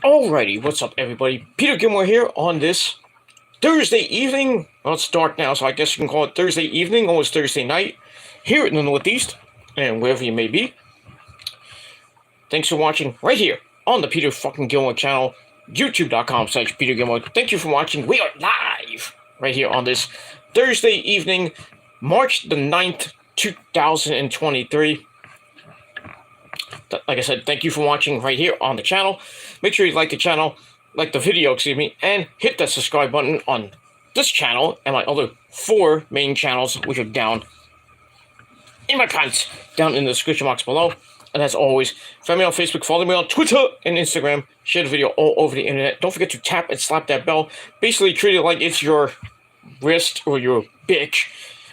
Alrighty, what's up everybody? Peter Gilmore here on this Thursday evening. Well, it's dark now, so I guess you can call it Thursday evening, almost Thursday night, here in the Northeast, and wherever you may be. Thanks for watching right here on the Peter fucking Gilmore channel, youtube.com/Peter Gilmore. Thank you for watching. We are live right here on this Thursday evening, March the 9th, 2023. Like I said, thank you for watching right here on the channel. Make sure you like the channel, like the video, and hit that subscribe button on this channel and my other 4 main channels, which are down in my pants, down in the description box below. And as always, find me on Facebook, follow me on Twitter and Instagram, share the video all over the internet. Don't forget to tap and slap that bell. Basically, treat it like it's your wrist or your bitch,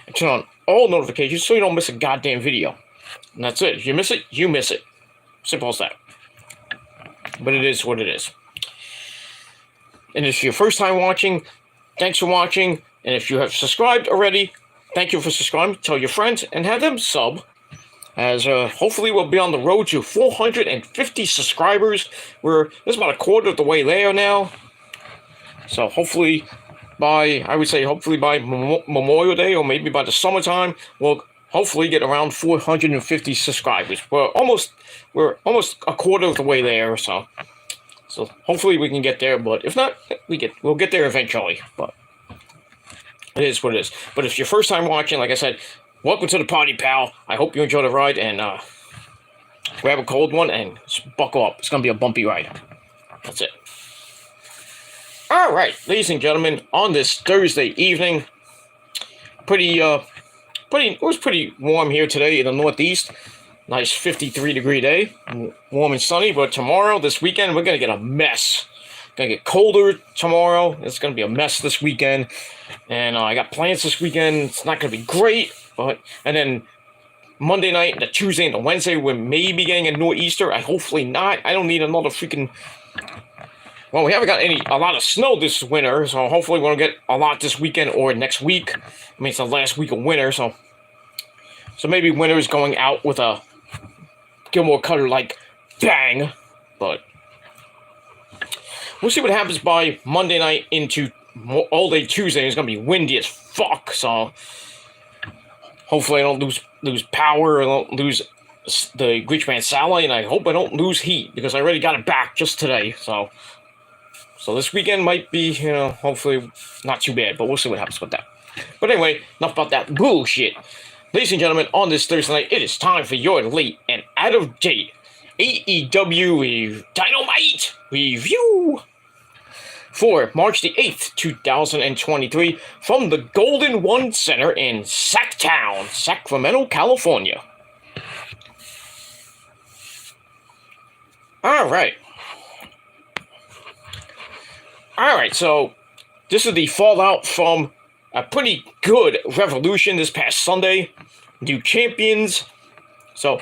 and turn on all notifications so you don't miss a goddamn video. And that's it. If you miss it, you miss it. Simple as that. But it is what it is. And if you're first time watching, thanks for watching. And if you have subscribed already, thank you for subscribing. Tell your friends and have them sub. As hopefully we'll be on the road to 450 subscribers. We're just about a quarter of the way there now. So hopefully by Memorial Day or maybe by the summertime, we'll hopefully get around 450 subscribers. We're almost a quarter of the way there, so hopefully we can get there. But if not, we'll get there eventually. But it is what it is. But if you're first time watching, like I said, welcome to the party, pal. I hope you enjoy the ride and grab a cold one and buckle up. It's gonna be a bumpy ride. That's it. All right, ladies and gentlemen, on this Thursday evening, it was pretty warm here today in the Northeast. Nice 53-degree day, warm and sunny. But tomorrow, this weekend, we're gonna get a mess. Gonna get colder tomorrow. It's gonna be a mess this weekend, and I got plans this weekend. It's not gonna be great, and then Monday night, the Tuesday, and the Wednesday, we're maybe getting a nor'easter. Hopefully not. I don't need another freaking. Well, we haven't got a lot of snow this winter, so hopefully we'll get a lot this weekend or next week. I mean, it's the last week of winter, so maybe winter is going out with a Gilmore Cutter like bang, but we'll see what happens by Monday night into all day Tuesday. It's gonna be windy as fuck, so hopefully I don't lose power, I don't lose the Glitch Man satellite, and I hope I don't lose heat because I already got it back just today. So this weekend might be, hopefully not too bad, but we'll see what happens with that. But anyway, enough about that bullshit. Ladies and gentlemen, on this Thursday night, it is time for your late and out-of-date AEW Dynamite review for March the 8th, 2023, from the Golden One Center in Sacktown, Sacramento, California. Alright, so this is the fallout from a pretty good Revolution this past Sunday. New champions. So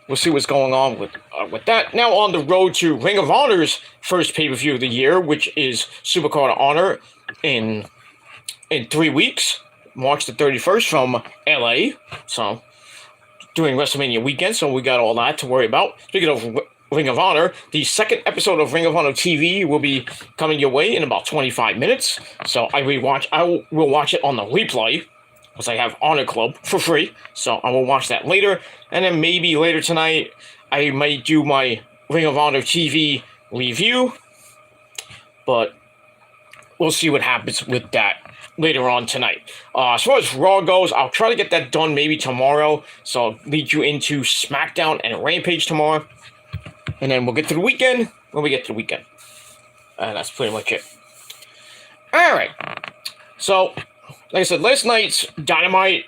we'll see what's going on with that. Now on the road to Ring of Honor's first pay-per-view of the year, which is Supercard of Honor in 3 weeks, March the 31st from LA. So doing WrestleMania weekend, so we got all that to worry about. Speaking of Ring of Honor, the second episode of Ring of Honor TV will be coming your way in about 25 minutes. So I will watch it on the replay, because I have Honor Club for free. So I will watch that later. And then maybe later tonight, I might do my Ring of Honor TV review. But we'll see what happens with that later on tonight. As far as Raw goes, I'll try to get that done maybe tomorrow. So I'll lead you into SmackDown and Rampage tomorrow. And then we'll get to the weekend when we get to the weekend. And that's pretty much it. Alright. So, like I said, last night's Dynamite,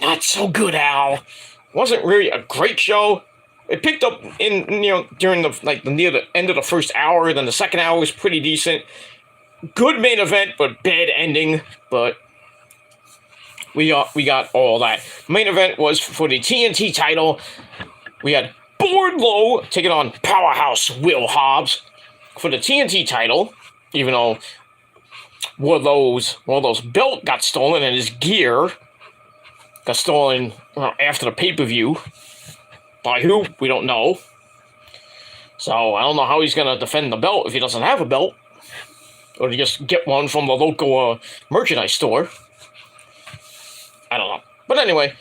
not so good, Al. Wasn't really a great show. It picked up during near the end of the first hour. Then the second hour was pretty decent. Good main event, but bad ending. But we got all that. Main event was for the TNT title. We had Wardlow taking on Powerhouse Will Hobbs for the TNT title, even though Wardlow's belt got stolen and his gear got stolen after the pay-per-view. By who? We don't know. So I don't know how he's going to defend the belt if he doesn't have a belt. Or to just get one from the local merchandise store. I don't know. But anyway,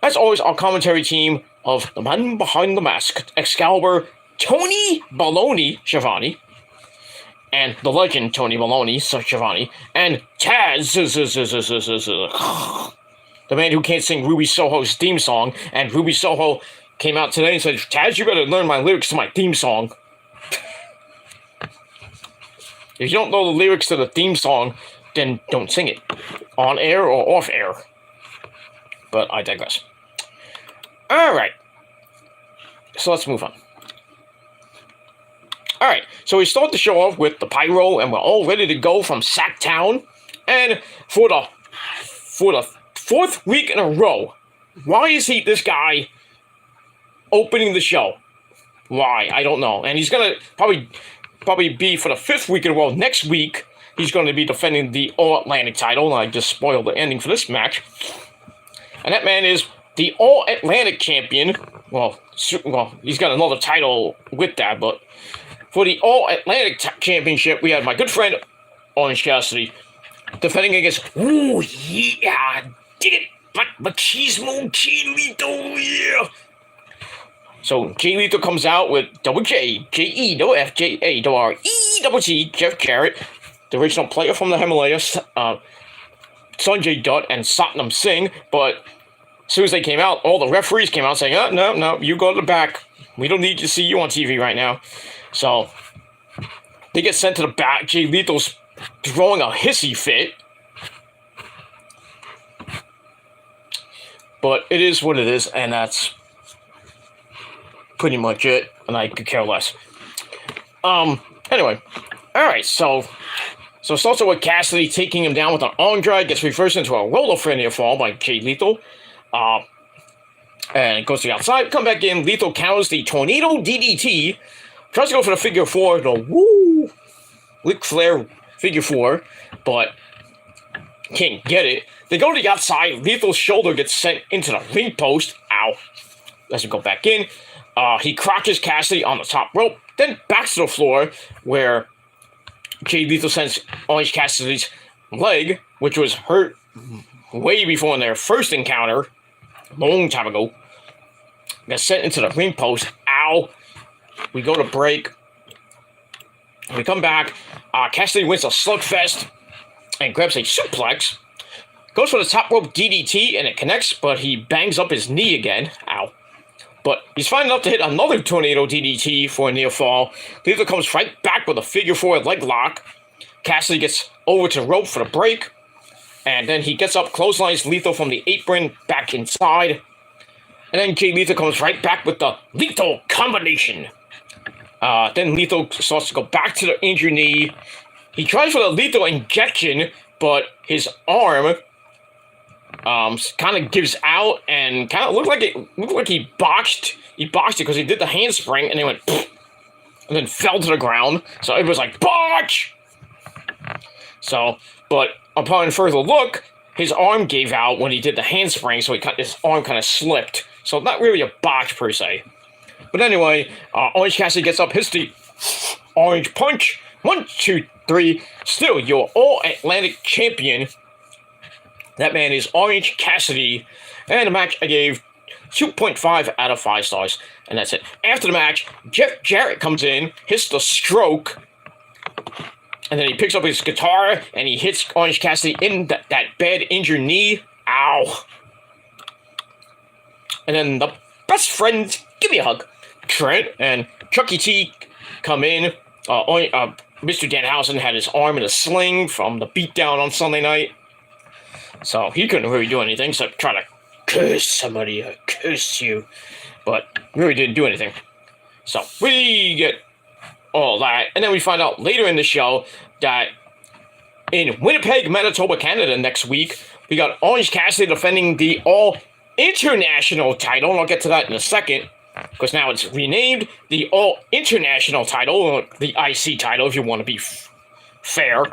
as always, our commentary team of the man behind the mask, Excalibur, Tony Baloney Schiavone, and the legend Tony Baloney Schiavone, and Taz, the man who can't sing Ruby Soho's theme song, and Ruby Soho came out today and said, Taz, you better learn my lyrics to my theme song. If you don't know the lyrics to the theme song, then don't sing it, on air or off air. But I digress. Alright, so let's move on. Alright, so we start the show off with the pyro, and we're all ready to go from Sacktown. And for the fourth week in a row, why is this guy opening the show? Why? I don't know. And he's gonna probably be for the fifth week in a row. Next week, he's going to be defending the All-Atlantic title, and I just spoiled the ending for this match. And that man is the All-Atlantic champion. Well, he's got another title with that, but for the All-Atlantic championship, we have my good friend Orange Cassidy defending against, ooh, yeah, dig it, Machismo Chilito, yeah. So, Jay Lethal comes out with Double J, J-E, double F, J-A, double R-E, double T, Jeff Jarrett, the original player from the Himalayas, Sanjay Dutt, and Satnam Singh, but as soon as they came out, all the referees came out saying, oh, no, you go to the back. We don't need to see you on TV right now. So, they get sent to the back. Jay Lethal's throwing a hissy fit. But it is what it is, and that's pretty much it, and I could care less. Anyway, alright, so it starts with Cassidy taking him down with an arm drag, gets reversed into a roller for near fall by Jay Lethal, and goes to the outside, come back in, Lethal counters the Tornado DDT, tries to go for the figure four, the woo, Ric Flair figure four, but can't get it. They go to the outside, Lethal's shoulder gets sent into the ring post, ow, doesn't go back in. He crotches Cassidy on the top rope, then backs to the floor, where Jay Lethal sends Orange Cassidy's leg, which was hurt way before in their first encounter, a long time ago, got sent into the ring post. Ow! We go to break. We come back. Cassidy wins a slugfest and grabs a suplex. Goes for the top rope DDT, and it connects, but he bangs up his knee again. Ow. But he's fine enough to hit another Tornado DDT for a near fall. Lethal comes right back with a figure four leg lock. Cassidy gets over to the rope for the break. And then he gets up, clotheslines Lethal from the apron back inside. And then Jay Lethal comes right back with the Lethal combination. Then Lethal starts to go back to the injured knee. He tries for the Lethal injection, but his arm kind of gives out and kind of looked like he botched it because he did the handspring and then went pfft, and then fell to the ground. So it was like botch. So, but upon further look, his arm gave out when he did the handspring, so his arm kind of slipped. So not really a botch per se. But anyway, Orange Cassidy gets up, hits the orange punch. 1, 2, 3. Still your All-Atlantic champion. That man is Orange Cassidy. And the match I gave 2.5 out of 5 stars. And that's it. After the match, Jeff Jarrett comes in, hits the stroke. And then he picks up his guitar and he hits Orange Cassidy in that bad injured knee. Ow. And then the best friends, give me a hug. Trent and Chucky T come in. Mr. Danhausen had his arm in a sling from the beatdown on Sunday night. So he couldn't really do anything except try to curse somebody or curse you. But really didn't do anything. So we get all that. And then we find out later in the show that in Winnipeg, Manitoba, Canada next week, we got Orange Cassidy defending the All-International title. And I'll get to that in a second. Because now it's renamed the All-International title, or the IC title, if you want to be fair.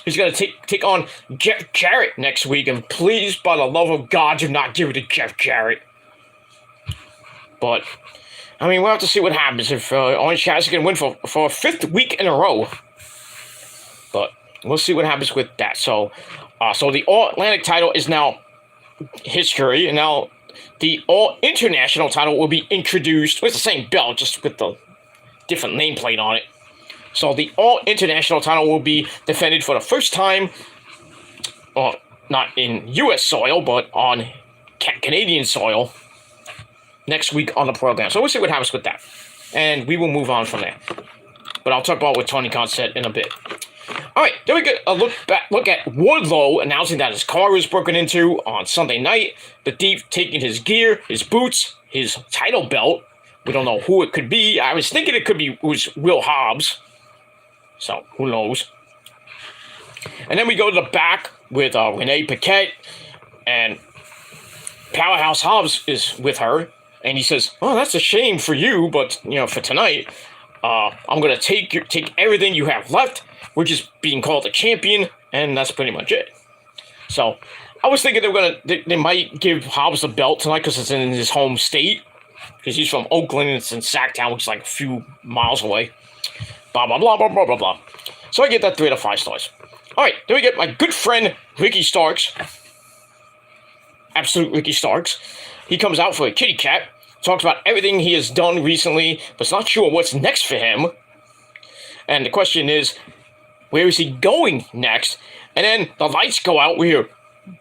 He's going to take on Jeff Jarrett next week, and please, by the love of God, do not give it to Jeff Jarrett. But I mean, we'll have to see what happens if Orange Cassidy can win for a 5th week in a row. But we'll see what happens with that. So the All-Atlantic title is now history, and now the All-International title will be introduced. It's the same belt, just with the different nameplate on it. So the All-International title will be defended for the first time, not in U.S. soil, but on Canadian soil, next week on the program. So we'll see what happens with that. And we will move on from there. But I'll talk about what Tony Khan said in a bit. All right, then we get a look at Wardlow announcing that his car was broken into on Sunday night. The thief taking his gear, his boots, his title belt. We don't know who it could be. I was thinking it was Will Hobbs. So, who knows? And then we go to the back with Renee Paquette, and Powerhouse Hobbs is with her. And he says, "Oh, that's a shame for you, but, for tonight, I'm going to take everything you have left, which is being called a champion, and that's pretty much it." So, I was thinking they might give Hobbs the belt tonight because it's in his home state, because he's from Oakland, and it's in Sacktown, which is like a few miles away. Blah, blah, blah, blah, blah, blah, blah. So I get that 3 out of 5 stars. All right, then we get my good friend, Ricky Starks. Absolute Ricky Starks. He comes out for a kitty cat, talks about everything he has done recently, but is not sure what's next for him. And the question is, where is he going next? And then the lights go out. We hear,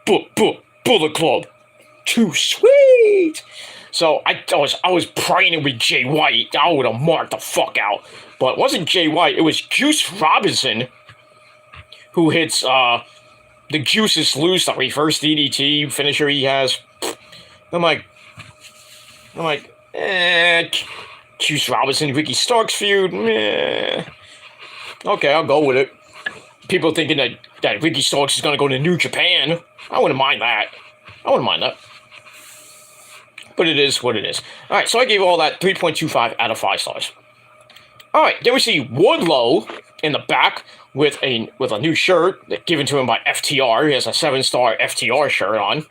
Bullet Club. Too sweet. So I was praying with Jay White. I would have marked the fuck out. But it wasn't Jay White. It was Juice Robinson who hits the Juices loose, the reverse DDT finisher he has. I'm like, Juice Robinson, Ricky Starks feud. Okay, I'll go with it. People thinking that Ricky Starks is going to go to New Japan. I wouldn't mind that. But it is what it is. All right, so I gave all that 3.25 out of 5 stars. All right, then we see Wardlow in the back with a new shirt given to him by FTR. He has a 7-star FTR shirt on.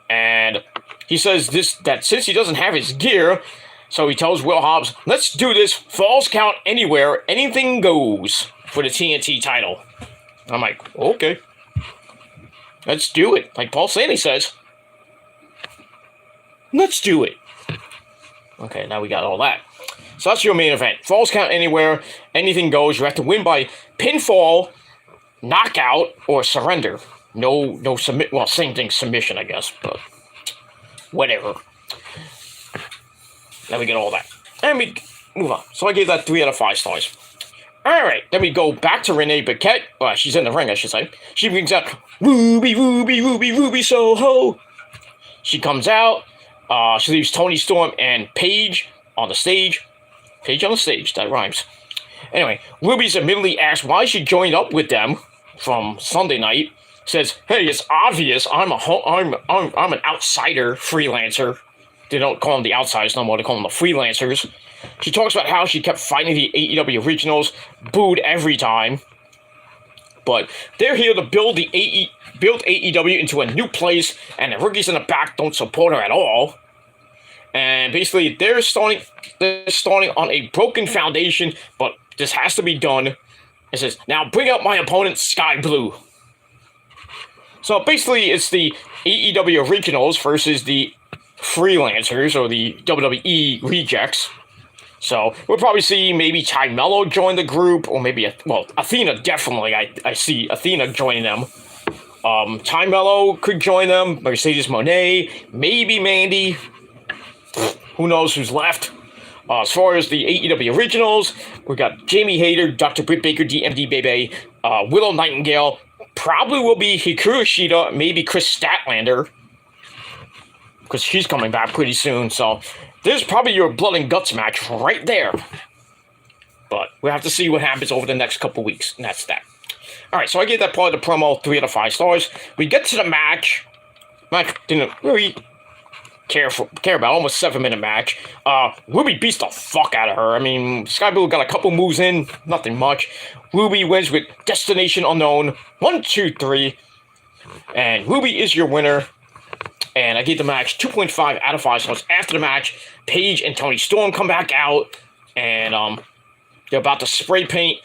And he says that since he doesn't have his gear, so he tells Will Hobbs, "Let's do this. Falls count anywhere. Anything goes for the TNT title." I'm like, okay. Let's do it. Like Paul Stanley says. Let's do it. Okay, now we got all that. So that's your main event. Falls count anywhere. Anything goes. You have to win by pinfall, knockout, or surrender. No submit. Well, same thing, submission, I guess, but whatever. Now we get all that. And we move on. So I gave that 3 out of 5 stars. Alright, then we go back to Renee Paquette. Well, she's in the ring, I should say. She brings out Ruby Soho. She comes out. She leaves Tony Storm and Paige on the stage. Paige on the stage, that rhymes. Anyway, Ruby's immediately asked why she joined up with them from Sunday night. Says, "Hey, it's obvious I'm an outsider freelancer." They don't call them the outsiders no more, they call them the freelancers. She talks about how she kept fighting the AEW originals, booed every time. But they're here to build AEW into a new place, and the rookies in the back don't support her at all. And basically, they're starting on a broken foundation, but this has to be done. It says, "Now bring out my opponent, Sky Blue." So basically, it's the AEW originals versus the freelancers, or the WWE rejects. So we'll probably see maybe Ty Mello join the group, or maybe, Athena, definitely. I see Athena joining them. Ty Mello could join them, Mercedes Moné, maybe Mandy. Who knows who's left? As far as the AEW originals, we got Jamie Hayter, Dr. Britt Baker, DMD Baby, Willow Nightingale, probably will be Hikaru Shida, maybe Chris Statlander, because she's coming back pretty soon, so there's probably your blood and guts match right there. But we'll have to see what happens over the next couple weeks, and that's that. Alright, so I gave that part of the promo 3 out of 5 stars. We get to the match. Match didn't really care about, almost 7-minute match. Ruby beats the fuck out of her. I mean, Sky Blue got a couple moves in, nothing much. Ruby wins with Destination Unknown, 1, 2, 3. And Ruby is your winner. And I gave the match 2.5 out of 5 stars. After the match, Paige and Toni Storm come back out, and they're about to spray paint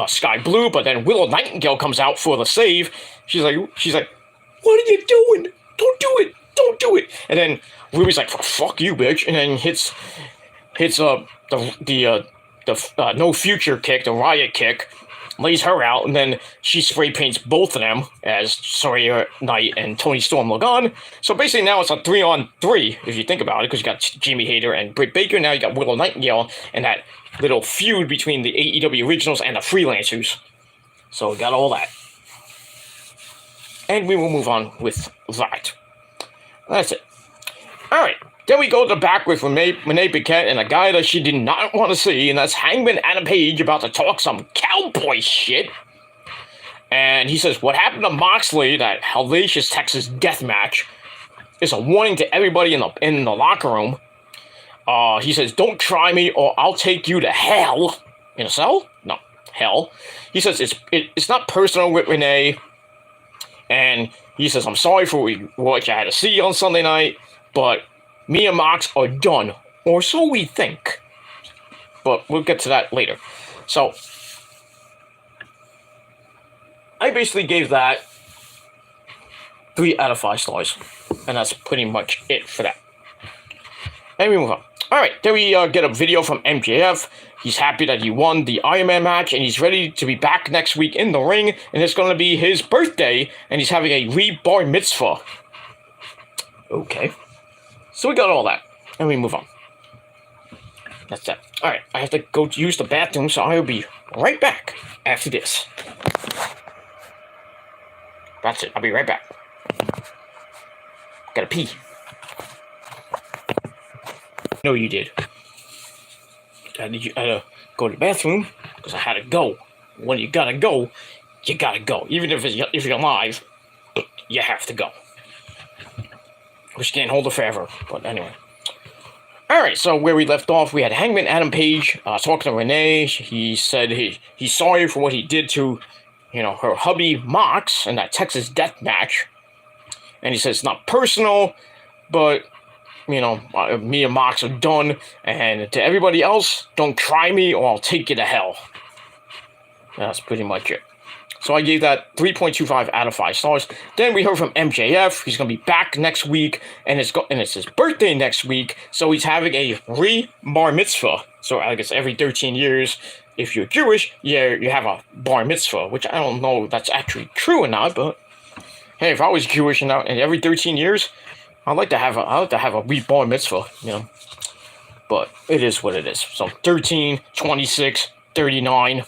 sky blue, but then Willow Nightingale comes out for the save. She's like, what are you doing? Don't do it! Don't do it! And then Ruby's like, fuck you, bitch, and then hits the no future kick, the riot kick, lays her out, and then she spray paints both of them as Sawyer Knight and Toni Storm look on. So basically now it's a 3-on-3, if you think about it, because you got Jamie Hayter and Britt Baker. Now you got Willow Nightingale and that little feud between the AEW Originals and the Freelancers. So we got all that. And we will move on with that. That's it. Alright. Then we go to the back with Renee Paquette and a guy that she did not want to see, and that's Hangman Adam Page about to talk some cowboy shit. And he says, what happened to Moxley, that hellacious Texas death match, is a warning to everybody in the locker room. He says, don't try me or I'll take you to hell. In a cell? No, hell. He says, it's not personal with Renee. And he says, I'm sorry for what you had to see on Sunday night, but me and Mox are done, or so we think. But we'll get to that later. So, I basically gave that 3 out of 5 stars. And that's pretty much it for that. And we move on. Alright, then we get a video from MJF. He's happy that he won the Iron Man match, and he's ready to be back next week in the ring. And it's going to be his birthday, and he's having a re-bar mitzvah. Okay. So we got all that, and we move on. That's that. Alright, I have to go use the bathroom, so I will be right back after this. That's it, I'll be right back. Gotta pee. No, you did. I had to go to the bathroom, because I had to go. When you gotta go, you gotta go. Even if you're alive, you have to go. Which can't hold it forever, but anyway. Alright, so where we left off, we had Hangman Adam Page talking to Renee. He said he's sorry for what he did to, her hubby Mox in that Texas death match. And he says it's not personal, but, me and Mox are done. And to everybody else, don't try me or I'll take you to hell. That's pretty much it. So I gave that 3.25 out of 5 stars. Then we heard from MJF. He's going to be back next week, and it's his birthday next week, so he's having a bar mitzvah. So I guess every 13 years, if you're Jewish, you have a bar mitzvah, which I don't know if that's actually true or not, but hey, if I was Jewish and every 13 years, I'd like to have a bar mitzvah, But it is what it is. So 13, 26, 39...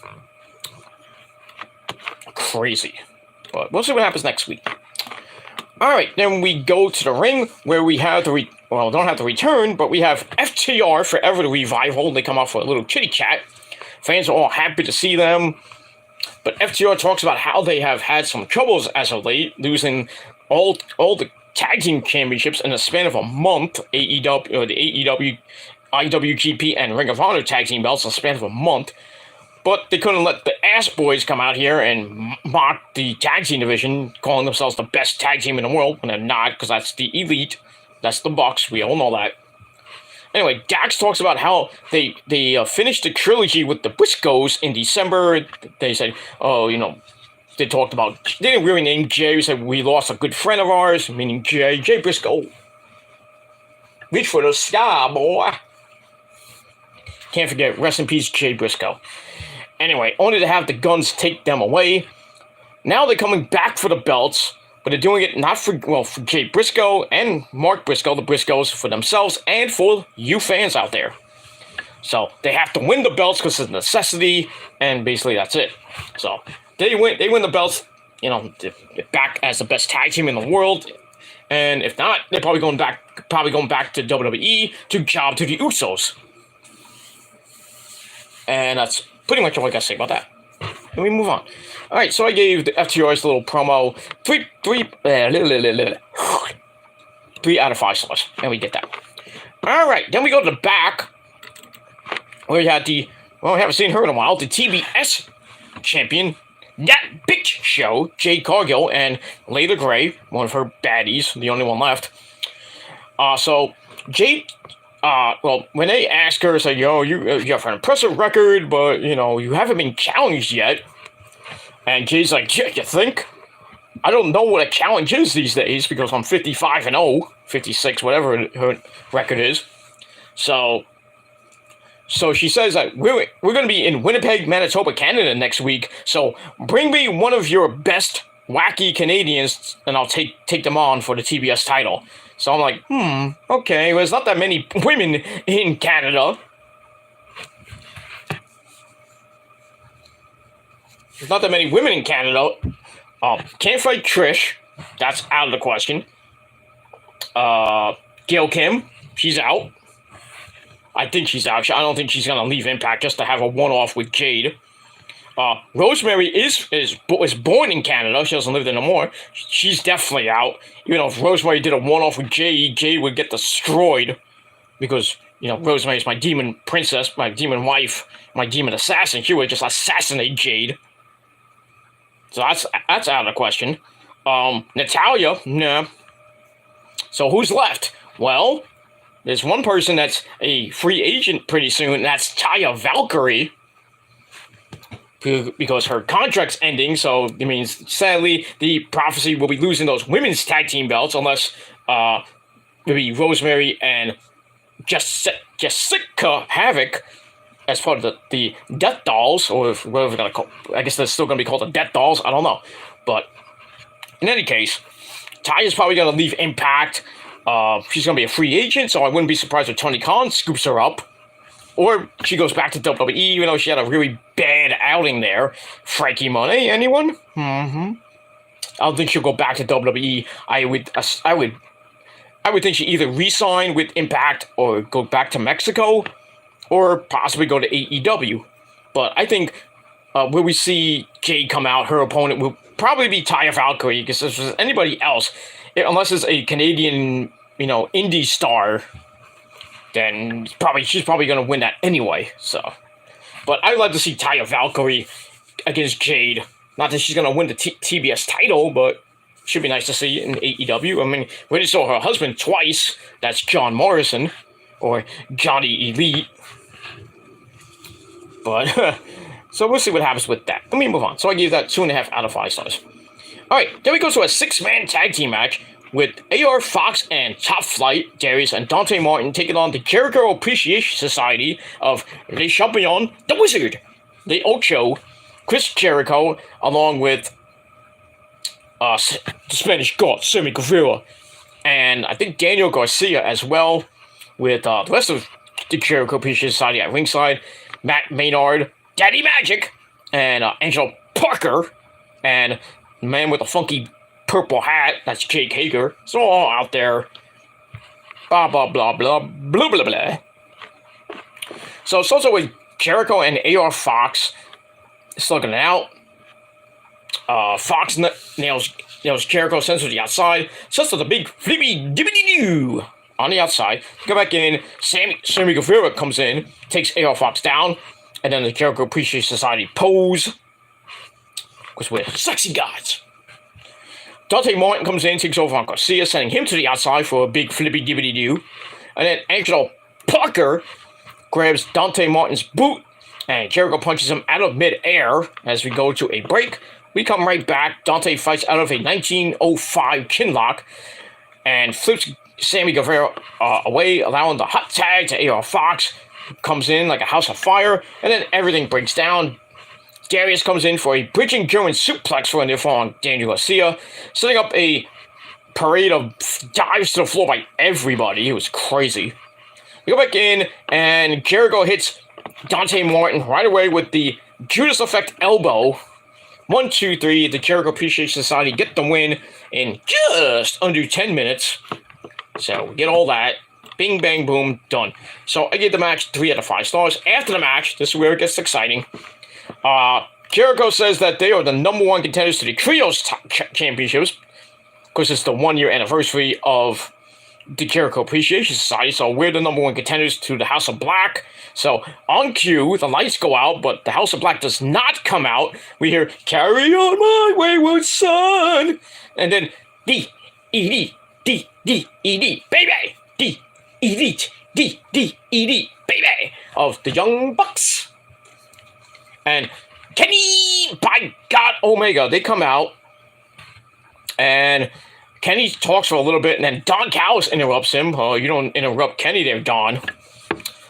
crazy. But we'll see what happens next week. Alright, then we go to the ring where we have don't have to return, but we have FTR Forever the Revival. They come out for a little chitty chat. Fans are all happy to see them. But FTR talks about how they have had some troubles as of late, losing all the tag team championships in the span of a month. The AEW, IWGP, and Ring of Honor tag team belts in the span of a month. But they couldn't let the ass boys come out here and mock the tag team division, calling themselves the best tag team in the world, when they're not, because that's the Elite. That's the Bucks. We all know that. Anyway, Dax talks about how they finished the trilogy with the Briscoes in December. They said, they talked about, they didn't really name Jay. They said, we lost a good friend of ours, meaning Jay Briscoe. Reach for the sky, boy. Can't forget, rest in peace, Jay Briscoe. Anyway, only to have the Guns take them away. Now they're coming back for the belts, but they're doing it not for Jay Briscoe and Mark Briscoe, the Briscoes, for themselves and for you fans out there. So they have to win the belts because it's a necessity, and basically that's it. So they win the belts, they're back as the best tag team in the world. And if not, they're probably going back to WWE to job to the Usos. And that's pretty much all I got to say about that. And we move on. Alright, so I gave the FTR's little promo 3 out of 5 stars. And we get that. Alright, then we go to the back. Where we had we haven't seen her in a while. The TBS champion, That Bitch Show, Jade Cargill and Layla Gray, one of her baddies, the only one left. So Jade, well, when they ask her, it's like, yo, you have an impressive record, but, you haven't been challenged yet. And Jade's like, yeah, you think? I don't know what a challenge is these days because I'm 55-0, 56, whatever her record is. So she says that we're going to be in Winnipeg, Manitoba, Canada next week. So bring me one of your best wacky Canadians, and I'll take them on for the TBS title. So I'm like, okay. Well, there's not that many women in Canada. There's not that many women in Canada. Can't fight Trish. That's out of the question. Gail Kim, she's out. I think she's out. I don't think she's gonna leave Impact just to have a one-off with Jade. Rosemary was born in Canada. She doesn't live there no more. She's definitely out. Even though if Rosemary did a one-off with Jade, Jade would get destroyed because Rosemary's my demon princess, my demon wife, my demon assassin. She would just assassinate Jade. So that's out of the question. Natalya, nah. So who's left? Well, there's one person that's a free agent pretty soon, and that's Taya Valkyrie. Because her contract's ending, so it means, sadly, the Prophecy will be losing those women's tag team belts, unless maybe Rosemary and Jessica Havoc, as part of the Death Dolls, or whatever they're going to call, I guess they're still going to be called the Death Dolls, I don't know. But in any case, Taya's probably going to leave Impact. She's going to be a free agent, so I wouldn't be surprised if Tony Khan scoops her up. Or she goes back to WWE, even though she had a really bad outing there. Frankie Monet, anyone? I don't think she'll go back to WWE. I would think she either re-sign with Impact or go back to Mexico, or possibly go to AEW. But I think where we see Jade come out, her opponent will probably be Taya Valkyrie, because if there's anybody else, unless it's a Canadian, indie star, then she's probably going to win that anyway. So, but I'd like to see Taya Valkyrie against Jade. Not that she's going to win the TBS title, but should be nice to see in AEW. I mean, we already saw her husband twice. That's John Morrison, or Johnny Elite. But, so we'll see what happens with that. Let me move on. So I gave that 2.5 out of 5 stars. Alright, then we go to a 6-man tag team match with AR Fox and Top Flight, Darius and Dante Martin taking on the Jericho Appreciation Society of Le Champion, the Wizard, the Ocho, Chris Jericho, along with the Spanish God, Sammy Guevara, and I think Daniel Garcia as well, with the rest of the Jericho Appreciation Society at ringside. Matt Maynard, Daddy Magic, and Angelo Parker, and the man with the funky purple hat, that's Jake Hager. So all out there. Blah, blah, blah, blah, blah, blah, blah. So it's also with Jericho and AR Fox slugging it out. Fox nails Jericho, sends to the outside, sets to the big flippy dibbity doo on the outside. Go back in. Sammy Guevara comes in, takes AR Fox down, and then the Jericho Appreciation Society pose, because we're sexy gods. Dante Martin comes in, takes over on Garcia, sending him to the outside for a big flippy dibbity doo. And then Angelo Parker grabs Dante Martin's boot, and Jericho punches him out of mid-air as we go to a break. We come right back. Dante fights out of a 1905 chinlock and flips Sammy Guevara away, allowing the hot tag to AR Fox. Comes in like a house of fire, and then everything breaks down. Darius comes in for a bridging German suplex for a near fall on Daniel Garcia, setting up a parade of dives to the floor by everybody. It was crazy. We go back in, and Jericho hits Dante Martin right away with the Judas Effect elbow. 1, 2, 3, the Jericho Appreciation Society get the win in just under 10 minutes. So we get all that. Bing, bang, boom, done. So I gave the match 3 out of 5 stars. After the match, this is where it gets exciting. Jericho says that they are the #1 contenders to the Trios Championships, because it's the 1-year anniversary of the Jericho Appreciation Society, so we're the number one contenders to the House of Black. So on cue, the lights go out, but the House of Black does not come out. We hear, "Carry on my wayward son," and then D-E-D, D-D-E-D, baby! D-E-D, D-D-E-D, baby! Of the Young Bucks. And Kenny, by God, Omega, they come out, and Kenny talks for a little bit, and then Don Callis interrupts him. You don't interrupt Kenny there, Don.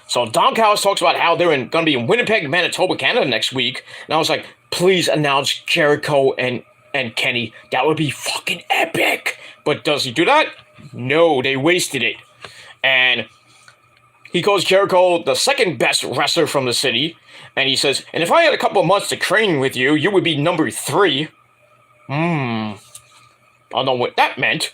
So Don Callis talks about how they're going to be in Winnipeg, Manitoba, Canada next week. And I was like, please announce Jericho and Kenny. That would be fucking epic. But does he do that? No, they wasted it. And he calls Jericho the second best wrestler from the city. And he says, and if I had a couple of months to train with you, you would be number 3. I don't know what that meant.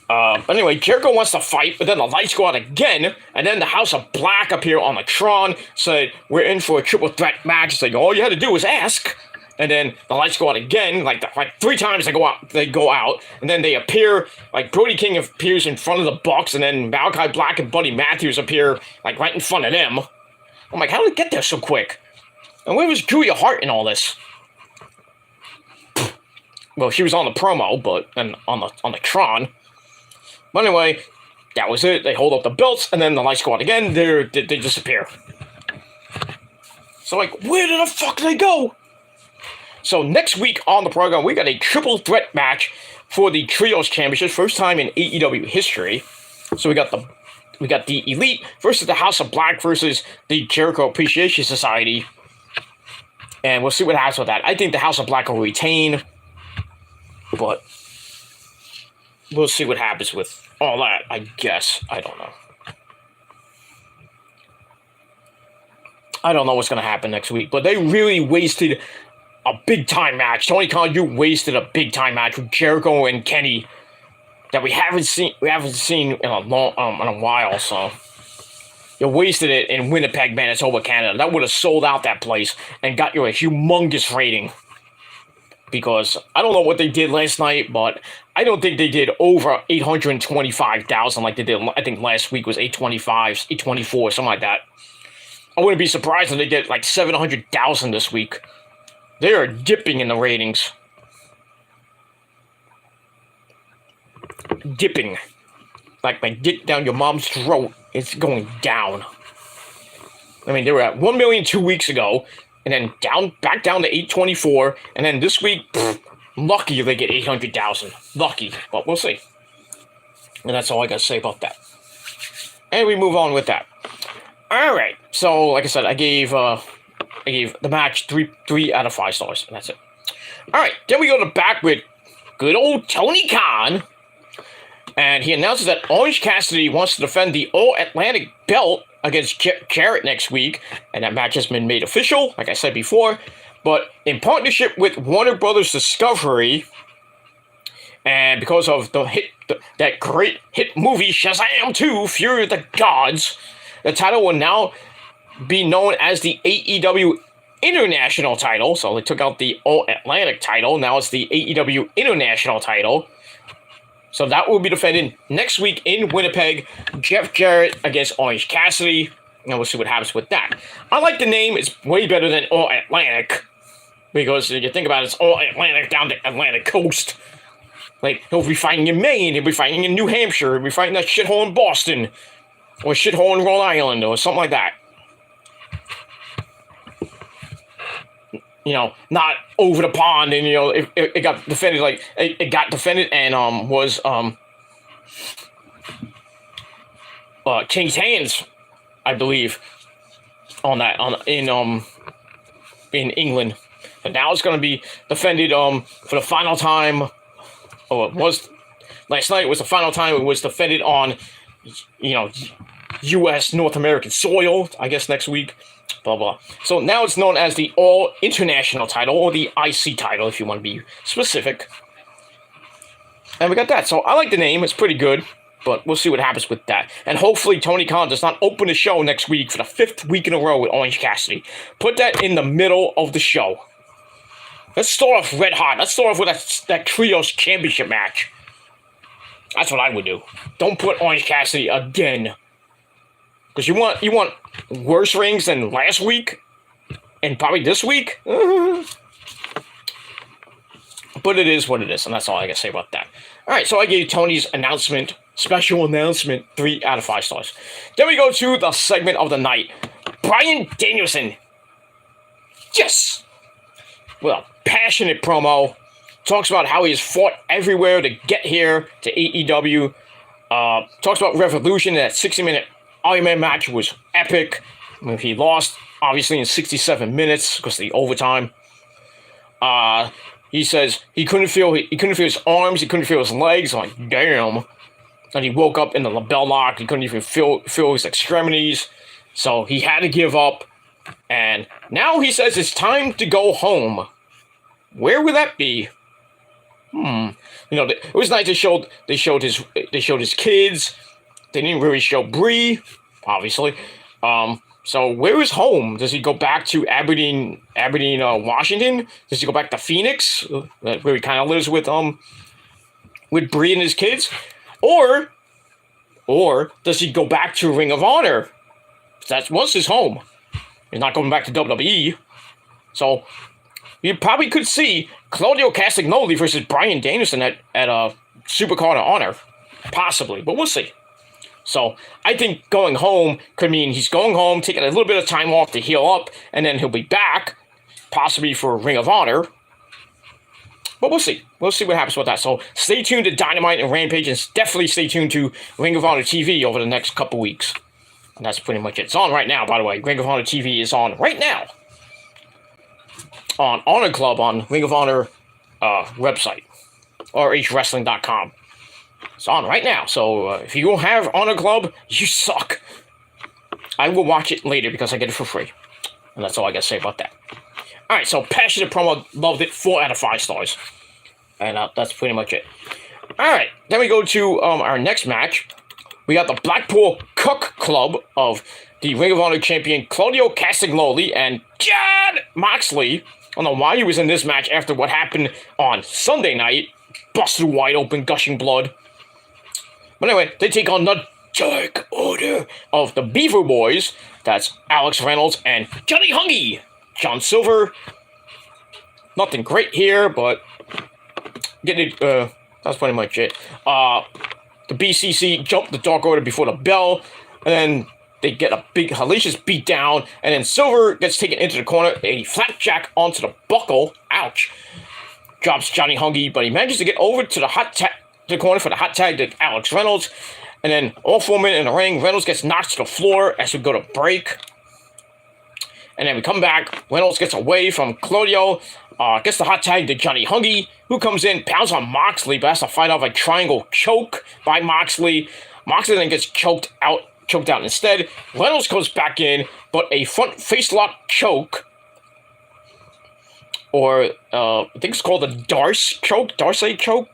But anyway, Jericho wants to fight, but then the lights go out again, and then the House of Black appear on the Tron, said, we're in for a triple threat match. It's like, all you had to do was ask. And then the lights go out again, like 3 times they go out, and then they appear, like Brody King appears in front of the Bucks, and then Malachi Black and Buddy Matthews appear, like, right in front of them. I'm like, how did it get there so quick? And where was Julia Hart in all this? Well, she was on the promo, but and on the Tron. But anyway, that was it. They hold up the belts, and then the lights go out again. They disappear. So, like, where did the fuck they go? So next week on the program, we got a triple threat match for the Trios Championship, first time in AEW history. So we got the Elite versus the House of Black versus the Jericho Appreciation Society, and we'll see what happens with that. I think the House of Black will retain, but we'll see what happens with all that, I guess. I don't know. I don't know what's going to happen next week, but they really wasted a big-time match. Tony Khan, you wasted a big-time match with Jericho and Kenny that we haven't seen in a while, so you wasted it in Winnipeg, Manitoba, Canada. That would have sold out that place and got you a humongous rating. Because I don't know what they did last night, but I don't think they did over 825,000 like they did. I think last week was 825, 824, something like that. I wouldn't be surprised if they get like 700,000 this week. They are dipping in the ratings. Dipping. Like my dick down your mom's throat. It's going down. I mean, they were at 1 million 2 weeks ago, and then back down to 824, and then this week, lucky if they get 800,000. Lucky, but we'll see. And that's all I got to say about that. And we move on with that. All right. So, like I said, I gave the match 3 out of 5 stars, and that's it. All right. Then we go to back with good old Tony Khan, and he announces that Orange Cassidy wants to defend the All-Atlantic belt against Jarrett next week, and that match has been made official, like I said before, but in partnership with Warner Brothers Discovery, and because of that great hit movie Shazam 2, Fury of the Gods, the title will now be known as the AEW International title. So they took out the All-Atlantic title, now it's the AEW International title. So that will be defended next week in Winnipeg. Jeff Jarrett against Orange Cassidy. And we'll see what happens with that. I like the name. It's way better than All-Atlantic. Because if you think about it, it's All-Atlantic down the Atlantic coast. Like, he'll be fighting in Maine. He'll be fighting in New Hampshire. He'll be fighting that shithole in Boston. Or shithole in Rhode Island. Or something like that. You know, not over the pond, and, you know, it got defended, like, it got defended and, was, King's Hands, I believe, in England. And now it's going to be defended, for the final time, it was, last night was the final time it was defended on, you know, U.S. North American soil, I guess next week. Blah, blah. So now it's known as the All International title, or the IC title, if you want to be specific. And we got that. So I like the name. It's pretty good. But we'll see what happens with that. And hopefully Tony Khan does not open the show next week for the 5th week in a row with Orange Cassidy. Put that in the middle of the show. Let's start off red hot. Let's start off with that Trios Championship match. That's what I would do. Don't put Orange Cassidy again. Because you want worse rings than last week? And probably this week? But it is what it is, and that's all I can say about that. Alright, so I gave Tony's special announcement, 3 out of 5 stars. Then we go to the segment of the night. Bryan Danielson. Yes! Well, passionate promo. Talks about how he has fought everywhere to get here to AEW. Talks about Revolution. That 60-minute Iron Man match was epic. He lost, obviously, in 67 minutes because of the overtime. He says he couldn't feel his arms, he couldn't feel his legs. I'm like, damn. And he woke up in the label lock. He couldn't even feel his extremities. So he had to give up. And now he says it's time to go home. Where would that be? It was nice. They showed his kids. They didn't really show Bree, obviously. So where is home? Does he go back to Aberdeen, Washington? Does he go back to Phoenix, where he kind of lives with Bree and his kids, or does he go back to Ring of Honor? That was his home. He's not going back to WWE. So you probably could see Claudio Castagnoli versus Bryan Danielson at Supercard of Honor, possibly, but we'll see. So I think going home could mean he's going home, taking a little bit of time off to heal up, and then he'll be back, possibly for Ring of Honor. But we'll see. We'll see what happens with that. So stay tuned to Dynamite and Rampage, and definitely stay tuned to Ring of Honor TV over the next couple weeks. And that's pretty much it. It's on right now, by the way. Ring of Honor TV is on right now. On Honor Club on Ring of Honor website. RHWrestling.com. It's on right now. So if you don't have Honor Club, you suck. I will watch it later because I get it for free. And that's all I got to say about that. Alright, so passionate promo, loved it, 4 out of 5 stars. And that's pretty much it. Alright, then we go to our next match. We got the Blackpool Cook Club of the Ring of Honor champion Claudio Castagnoli and Jon Moxley. I don't know why he was in this match after what happened on Sunday night. Busted wide open, gushing blood. But anyway, they take on the Dark Order of the Beaver Boys. That's Alex Reynolds and Johnny Hungy. John Silver. Nothing great here, but that's pretty much it. The BCC jumped the Dark Order before the bell, and then they get a big hellacious beat down, and then Silver gets taken into the corner, and he flapjack onto the buckle. Ouch. Drops Johnny Hungy, but he manages to get over to the corner for the hot tag to Alex Reynolds, and then all 4 men in the ring. Reynolds gets knocked to the floor as we go to break. And then we come back. Reynolds gets away from Claudio, gets the hot tag to Johnny Hungy, who comes in, pounds on Moxley, but has to fight off a triangle choke by Moxley. Moxley then gets choked out instead. Reynolds comes back in, but a front face lock choke, or I think it's called a Darce choke,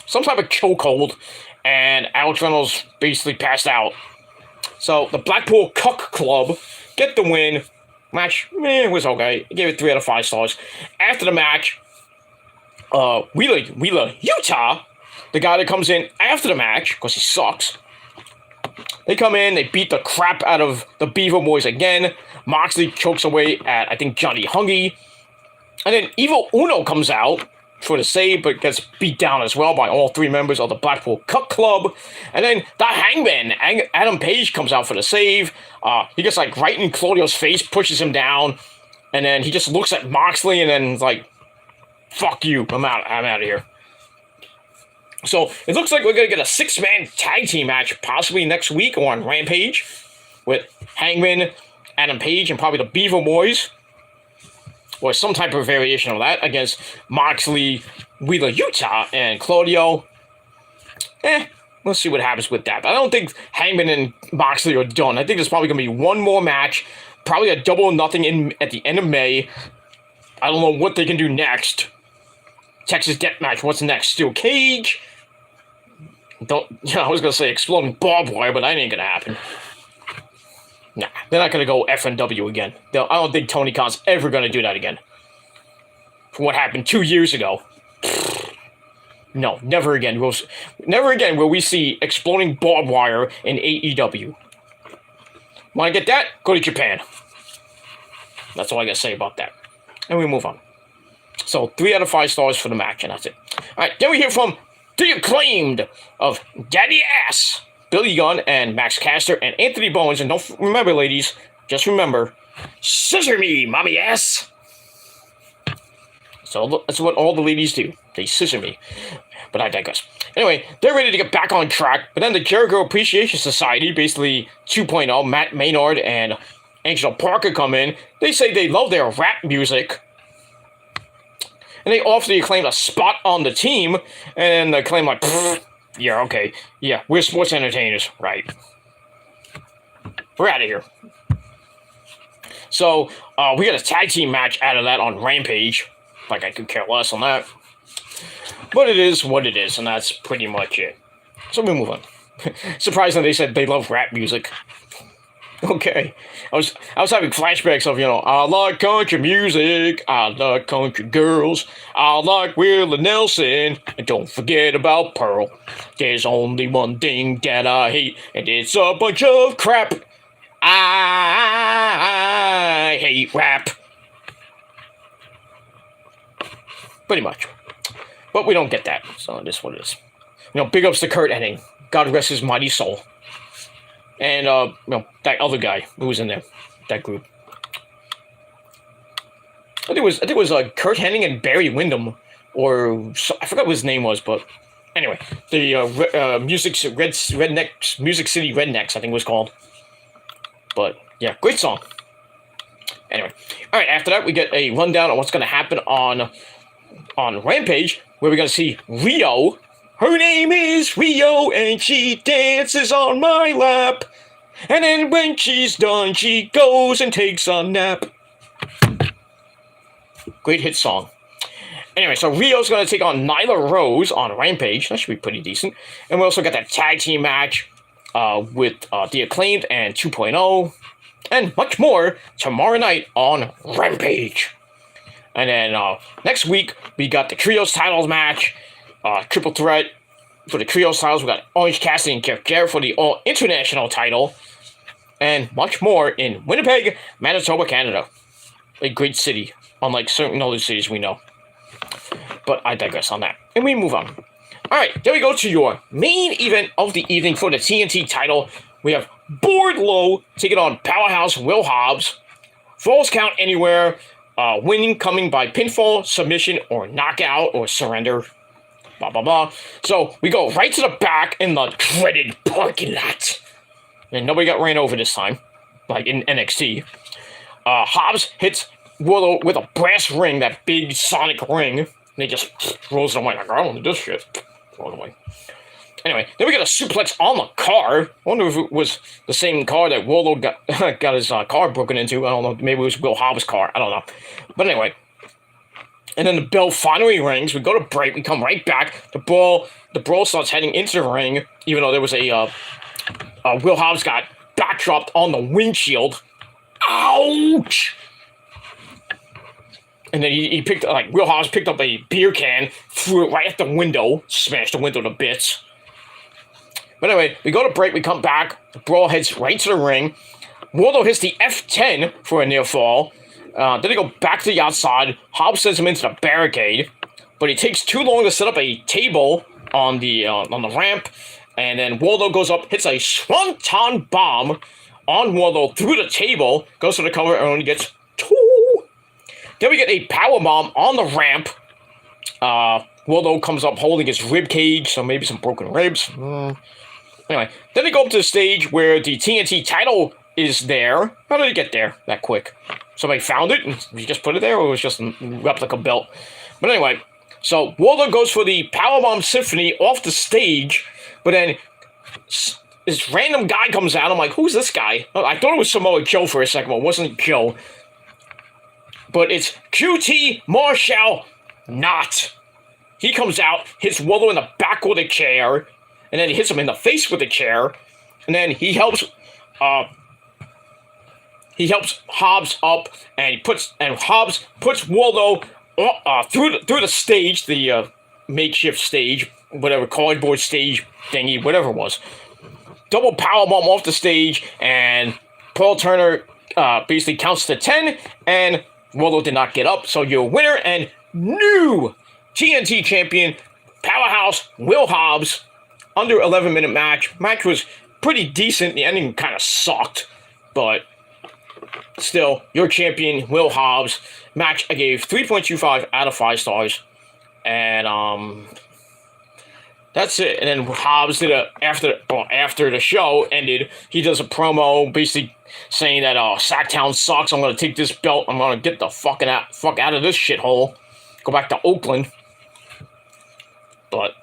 some type of chokehold, and Alex Reynolds basically passed out. So the Blackpool Cuck Club get the win. Match, was okay. I gave it 3 out of 5 stars. After the match, Wheeler Utah, the guy that comes in after the match, because he sucks, they come in, they beat the crap out of the Beaver Boys again. Moxley chokes away at, I think, Johnny Hungy. And then Evil Uno comes out for the save, but gets beat down as well by all 3 members of the Blackpool Cuck Club. And then the Hangman, Adam Page, comes out for the save. He gets right in Claudio's face, pushes him down, and then he just looks at Moxley and then is like, fuck you, I'm out of here. So it looks like we're going to get a 6-man tag team match possibly next week on Rampage with Hangman, Adam Page, and probably the Beaver Boys, or some type of variation of that, against Moxley, Wheeler Utah, and Claudio. We'll see what happens with that. But I don't think Hangman and Moxley are done. I think there's probably going to be one more match, probably a double or nothing at the end of May. I don't know what they can do next. Texas Deathmatch, what's next? Steel Cage? I was going to say exploding barbed wire, but that ain't going to happen. Nah, they're not going to go FNW again. I don't think Tony Khan's ever going to do that again. From what happened 2 years ago. No, never again. Never again will we see exploding barbed wire in AEW. Want to get that? Go to Japan. That's all I gotta say about that. And we move on. So 3 out of 5 stars for the match, and that's it. All right, then we hear from the Acclaimed of Daddy Ass, Billy Gunn and Max Caster and Anthony Bowens. And don't remember, ladies, just remember, scissor me, mommy ass. So that's what all the ladies do. They scissor me. But I digress. Anyway, they're ready to get back on track. But then the Jericho Appreciation Society, basically 2.0, Matt Maynard and Angelo Parker come in. They say they love their rap music. And they offer the Acclaimed a spot on the team. And the Acclaimed like, yeah, okay. Yeah, we're sports entertainers. Right. We're out of here. So, we got a tag team match out of that on Rampage. Like, I could care less on that. But it is what it is, and that's pretty much it. So we move on. Surprisingly, they said they love rap music. Okay. I was having flashbacks of, I like country music, I like country girls, I like Willie Nelson, and don't forget about Pearl. There's only one thing that I hate, and it's a bunch of crap. I hate rap. Pretty much. But we don't get that, so it is what it is. Big ups to Kurt Hennig. God rest his mighty soul. And, that other guy who was in there, that group. I think it was Kurt Hennig and Barry Windham, or I forgot what his name was, but anyway, the Music City Rednecks, I think it was called. But yeah, great song. Anyway, all right. After that, we get a rundown on what's going to happen on Rampage, where we're going to see Rio. Her name is Rio, and she dances on my lap. And then when she's done, she goes and takes a nap. Great hit song. Anyway, so Rio's going to take on Nyla Rose on Rampage. That should be pretty decent. And we also got that tag team match with The Acclaimed and 2.0. And much more tomorrow night on Rampage. And then next week, we got the Trios titles match. Triple threat for the Trios titles. We got Orange Cassidy and Jeff Jarrett for the All International title. And much more in Winnipeg, Manitoba, Canada. A great city, unlike certain other cities we know. But I digress on that. And we move on. Alright, there we go to your main event of the evening for the TNT title. We have Wardlow taking on Powerhouse Will Hobbs. Falls count anywhere. Winning coming by pinfall, submission, or knockout, or surrender. Blah, blah, blah. So we go right to the back in the dreaded parking lot. And nobody got ran over this time, like in NXT. Hobbs hits Wardlow with a brass ring, that big sonic ring. And he just rolls it away. Like, I don't need this shit. Roll it away. Anyway, then we get a suplex on the car. I wonder if it was the same car that Wardlow got his car broken into. I don't know. Maybe it was Will Hobbs' car. I don't know. But anyway. And then the bell finally rings. We go to break. We come right back. The brawl starts heading into the ring. Even though there was a Will Hobbs got backdropped on the windshield. Ouch! And then Will Hobbs picked up a beer can, threw it right at the window, smashed the window to bits. But anyway, we go to break, we come back, the brawl heads right to the ring. Wardlow hits the F10 for a near fall. Then they go back to the outside. Hobbs sends him into the barricade, but it takes too long to set up a table on the ramp. And then Wardlow goes up, hits a swanton bomb on Wardlow through the table, goes for the cover, and only gets 2. Then we get a power bomb on the ramp. Wardlow comes up holding his rib cage, so maybe some broken ribs. Anyway, then they go up to the stage where the TNT title is there. How did it get there that quick? Somebody found it and you just put it there, or it was just a replica belt? But anyway, so Wardlow goes for the Powerbomb Symphony off the stage, but then this random guy comes out. I'm like, who's this guy? I thought it was Samoa Joe for a second, but it wasn't Joe. But it's QT Marshall not. He comes out, hits Wardlow in the back with a chair, and then he hits him in the face with a chair, and then he helps Hobbs up, and Hobbs puts Wardlow through the stage, the makeshift stage, whatever, cardboard stage thingy, whatever it was. Double powerbomb off the stage, and Paul Turner basically counts to 10, and Wardlow did not get up, so your winner and new TNT champion, Powerhouse Will Hobbs, under 11-minute match. Match was pretty decent. The ending kind of sucked, but still, your champion, Will Hobbs. Match I gave 3.25 out of 5 stars, and that's it. And then Hobbs did after the show ended, he does a promo basically saying that Sacktown sucks. I'm gonna take this belt. I'm gonna get the fuck out of this shithole. Go back to Oakland. But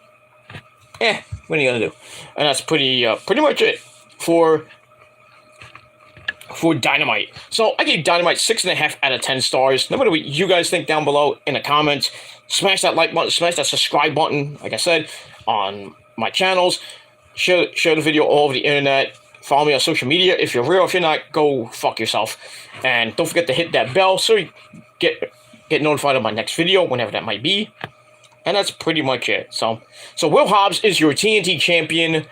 what are you gonna do? And that's pretty much it for Dynamite. So I gave Dynamite 6.5 out of 10 stars. No matter what you guys think down below in the comments. Smash that like button, smash that subscribe button, like I said, on my channels. Share the video all over the internet. Follow me on social media. If you're real, if you're not, go fuck yourself. And don't forget to hit that bell so you get notified of my next video, whenever that might be. And that's pretty much it. So Will Hobbs is your TNT champion.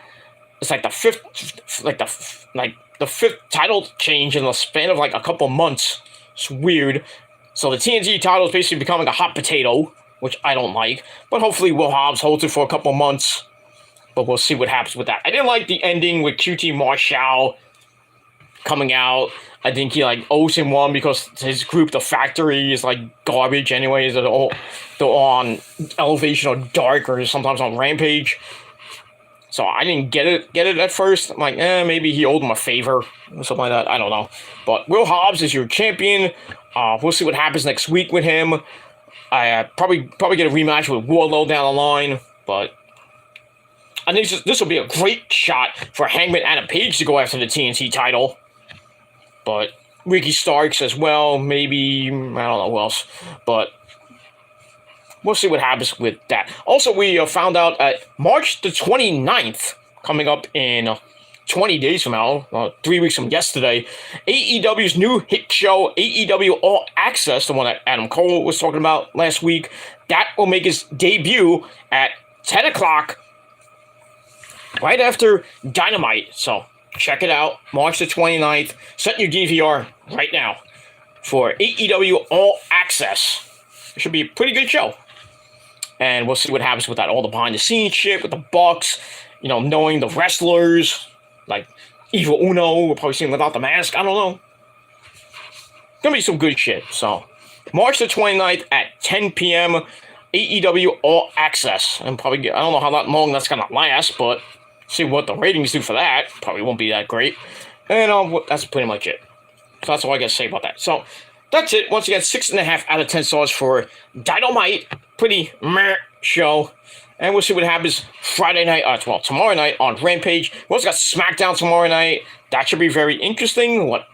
It's like the fifth title change in the span of like a couple months. It's weird. So the TNT title is basically becoming a hot potato, which I don't like. But hopefully Will Hobbs holds it for a couple months. But we'll see what happens with that. I didn't like the ending with QT Marshall coming out. I think he like owes him one because his group, the Factory, is like garbage anyways. They're all on Elevation or Dark or sometimes on Rampage. So I didn't get it at first. I'm like, maybe he owed him a favor or something like that. I don't know. But Will Hobbs is your champion. We'll see what happens next week with him. I probably get a rematch with Wardlow down the line. But I think this will be a great shot for Hangman Adam Page to go after the TNT title. But Ricky Starks as well. Maybe, I don't know who else. But we'll see what happens with that. Also, we found out at March the 29th, coming up in 20 days from now, 3 weeks from yesterday, AEW's new hit show, AEW All Access, the one that Adam Cole was talking about last week, that will make its debut at 10 o'clock, right after Dynamite. So check it out, March the 29th. Set your DVR right now for AEW All Access. It should be a pretty good show. And we'll see what happens with that. All the behind-the-scenes shit with the Bucks. You know, knowing the wrestlers. Like Evil Uno. We'll probably see him without the mask. I don't know. Gonna be some good shit. So, March the 29th at 10 p.m. AEW All Access. And probably, I don't know how long that's gonna last. But see what the ratings do for that. Probably won't be that great. And that's pretty much it. So that's all I got to say about that. So, that's it. Once again, 6.5 out of 10 stars for Dynamite. Pretty meh show. And we'll see what happens Friday night, tomorrow night on Rampage. We also got SmackDown tomorrow night. That should be very interesting. What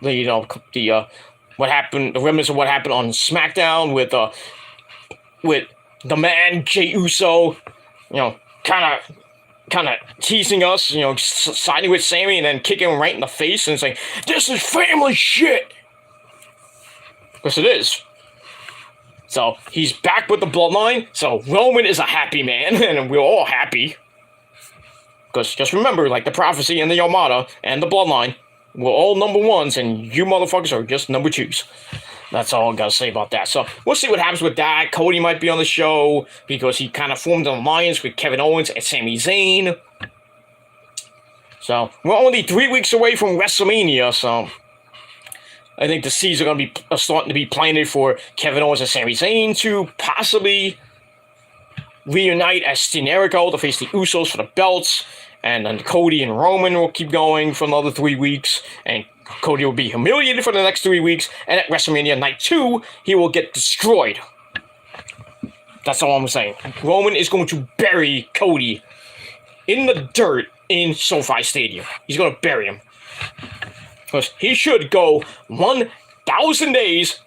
happened, the remnants of what happened on SmackDown with the man Jey Uso, kind of teasing us, siding with Sammy and then kicking him right in the face and saying, "This is family shit." Because it is. So, he's back with the bloodline. So, Roman is a happy man. And we're all happy. Because just remember, like the prophecy and the Armada and the bloodline, we're all number ones. And you motherfuckers are just number twos. That's all I got to say about that. So, we'll see what happens with that. Cody might be on the show. Because he kind of formed an alliance with Kevin Owens and Sami Zayn. So, we're only 3 weeks away from WrestleMania. So, I think the seeds are going to be starting to be planted for Kevin Owens and Sami Zayn to possibly reunite as Dean Jericho to face the Usos for the belts. And then Cody and Roman will keep going for another 3 weeks. And Cody will be humiliated for the next 3 weeks. And at WrestleMania Night 2, he will get destroyed. That's all I'm saying. Roman is going to bury Cody in the dirt in SoFi Stadium. He's going to bury him. Because he should go 1,000 days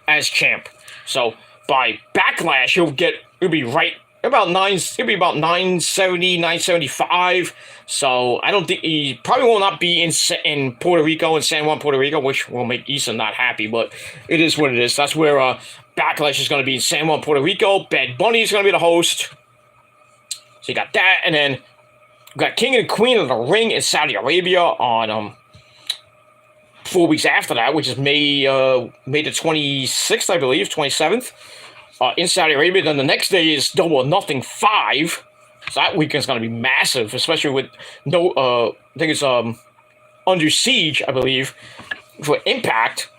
as champ. So by Backlash, he'll be right about it'll be about 970, 975. So I don't think he probably will not be in Puerto Rico, in San Juan, Puerto Rico, which will make Ethan not happy, but it is what it is. That's where Backlash is going to be, in San Juan, Puerto Rico. Bad Bunny is going to be the host. So you got that, and then we got King and Queen of the Ring in Saudi Arabia on 4 weeks after that, which is May the 26th, I believe, 27th, in Saudi Arabia. Then the next day is Double or Nothing 5. So that weekend's going to be massive, especially with I think it's Under Siege, I believe, for Impact.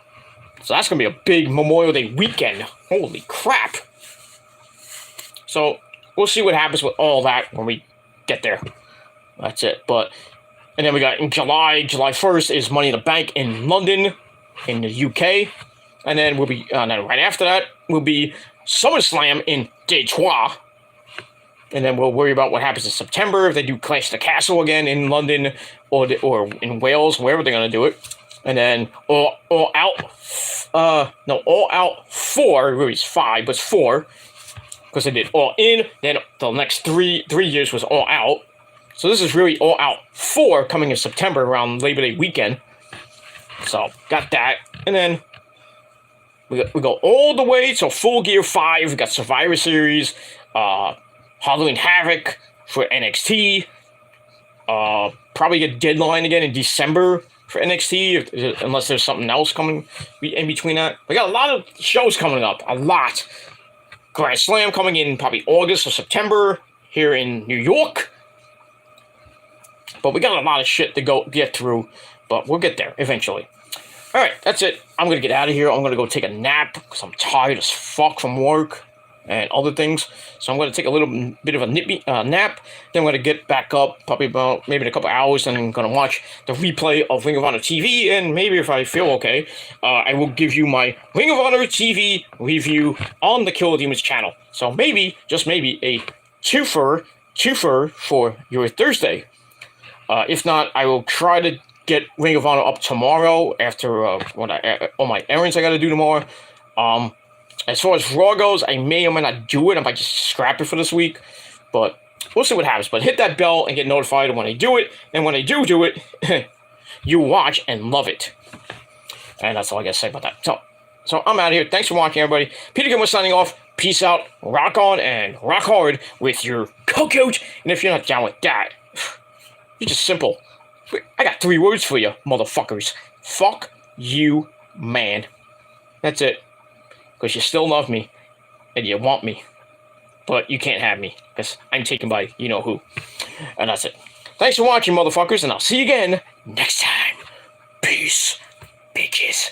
So that's going to be a big Memorial Day weekend. Holy crap. So we'll see what happens with all that when we get there. That's it. And then we got in July 1st is Money in the Bank in London, in the UK. And then then right after that will be SummerSlam in Detroit. And then we'll worry about what happens in September, if they do Clash of the Castle again in London or in Wales, wherever they're going to do it. And then All Out 4, really it's 5, but it's 4. Because they did All In, then the next 3 years was All Out. So this is really All Out 4 coming in September around Labor Day weekend. So got that. And then we go all the way to Full Gear 5. We got Survivor Series, Halloween Havoc for NXT. Probably a deadline again in December for NXT, unless there's something else coming in between that. We got a lot of shows coming up. A lot. Grand Slam coming in probably August or September here in New York. But we got a lot of shit to get through. But we'll get there eventually. Alright, that's it. I'm going to get out of here. I'm going to go take a nap because I'm tired as fuck from work and other things. So I'm going to take a little bit of a nippy nap. Then I'm going to get back up probably about maybe in a couple hours. Then I'm going to watch the replay of Ring of Honor TV. And maybe if I feel okay, I will give you my Ring of Honor TV review on the Killer Demons channel. So maybe, just maybe, a twofer for your Thursday. If not, I will try to get Ring of Honor up tomorrow after all my errands I got to do tomorrow. As far as Raw goes, I may or may not do it. I might just scrap it for this week. But we'll see what happens. But hit that bell and get notified when I do it. And when I do it, you watch and love it. And that's all I got to say about that. So I'm out of here. Thanks for watching, everybody. Peter Gilmore signing off. Peace out. Rock on and rock hard with your coach. And if you're not down with that, you're just simple. I got 3 words for you, motherfuckers. Fuck you, man. That's it. Because you still love me, and you want me. But you can't have me, because I'm taken by you-know-who. And that's it. Thanks for watching, motherfuckers, and I'll see you again next time. Peace, bitches.